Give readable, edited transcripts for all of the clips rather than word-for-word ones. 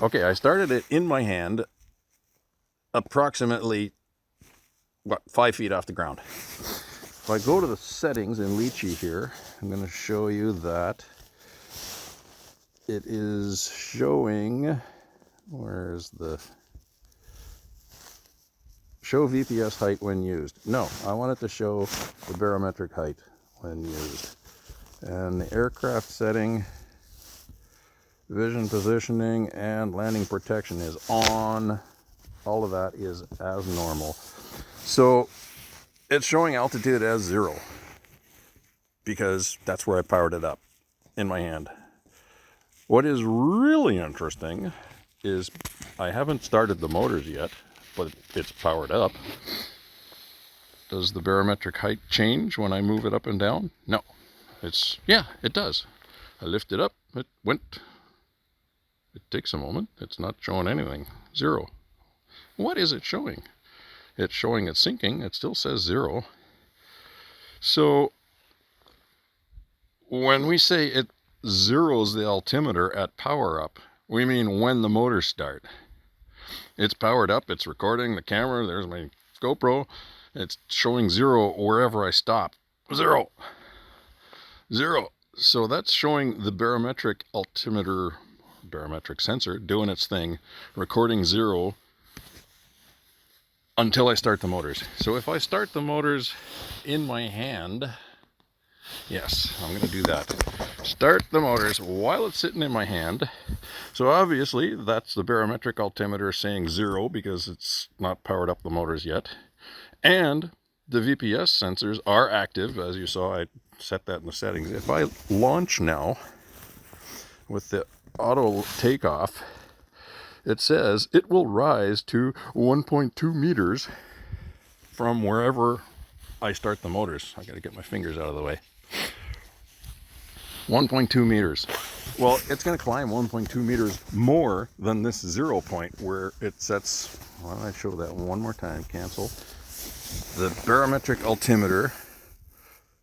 Okay, I started it in my hand approximately, what, 5 feet off the ground. If I go to the settings in Litchi here, I'm going to show you that it is showing, where's the show VPS height when used? No, I want it to show the barometric height when used. And the aircraft setting, vision positioning, and landing protection is on. All of that is as normal. So it's showing altitude as 0 because that's where I powered it up in my hand. What is really interesting is I haven't started the motors yet, but it's powered up. Does the barometric height change when I move it up and down? No. Yeah, it does. I lift it up, it went. It takes a moment. It's not showing anything. 0. What is it showing? It's showing it's sinking. It still says 0. So when we say it zeros the altimeter at power up, we mean when the motors start. It's powered up, it's recording the camera, there's my GoPro, it's showing 0 wherever I stop. 0. 0. So that's showing the barometric altimeter, barometric sensor doing its thing, recording 0 until I start the motors. So if I start the motors in my hand, yes, I'm going to do that. Start the motors while it's sitting in my hand. So obviously that's the barometric altimeter saying 0 because it's not powered up the motors yet. And the VPS sensors are active. As you saw, I set that in the settings. If I launch now with the auto takeoff, it says it will rise to 1.2 meters from wherever I start the motors. I got to get my fingers out of the way. 1.2 meters. Well, it's going to climb 1.2 meters more than this 0 point where it sets. Why don't I show that one more time? Cancel. The barometric altimeter.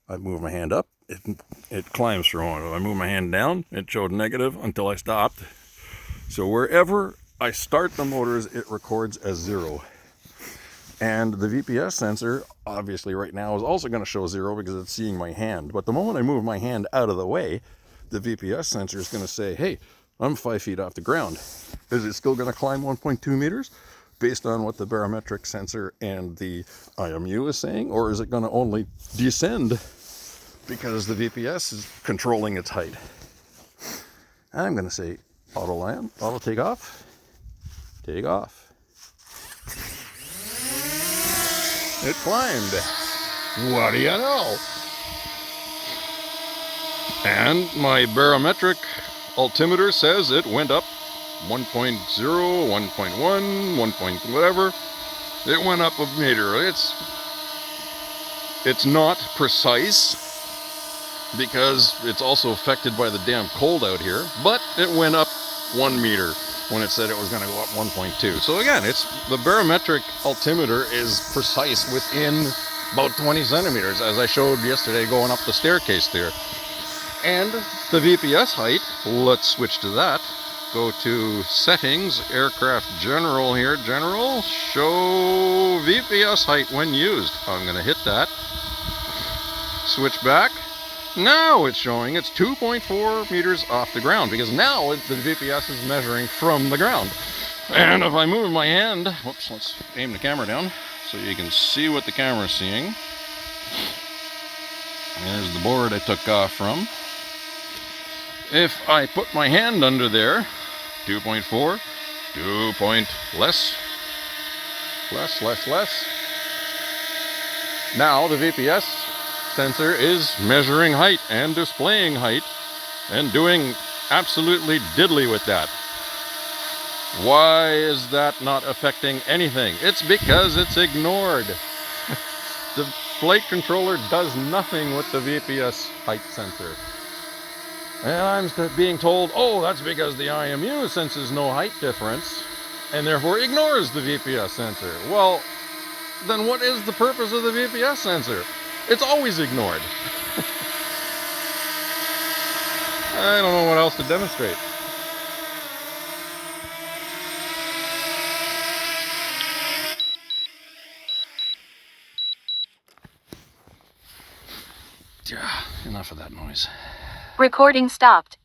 I move my hand up, it climbs for a moment. If I move my hand down, it showed negative until I stopped. So wherever I start the motors, it records as 0. And the VPS sensor, obviously right now, is also going to show 0 because it's seeing my hand. But the moment I move my hand out of the way, the VPS sensor is going to say, hey, I'm 5 feet off the ground. Is it still going to climb 1.2 meters based on what the barometric sensor and the IMU is saying? Or is it going to only descend because the VPS is controlling its height? I'm going to say auto land, auto take off, take off. It climbed. What do you know? And my barometric altimeter says it went up 1.0, 1.1, 1 point whatever. It went up a meter. It's not precise because it's also affected by the damn cold out here, but it went up 1 meter when it said it was going to go up 1.2. So again, the barometric altimeter is precise within about 20 centimeters, as I showed yesterday going up the staircase there. And the VPS height, let's switch to that. Go to settings, aircraft general here, general, show VPS height when used. I'm going to hit that. Switch back. Now it's showing it's 2.4 meters off the ground because now the VPS is measuring from the ground. And if I move my hand, whoops, let's aim the camera down so you can see what the camera is seeing. There's the board I took off from. If I put my hand under there, 2.4, 2 point less. Now the VPS sensor is measuring height and displaying height and doing absolutely diddly with that. Why is that not affecting anything? It's because it's ignored. The flight controller does nothing with the VPS height sensor. And I'm being told, oh, that's because the IMU senses no height difference and therefore ignores the VPS sensor. Well, then what is the purpose of the VPS sensor? It's always ignored. I don't know what else to demonstrate. Yeah, enough of that noise. Recording stopped.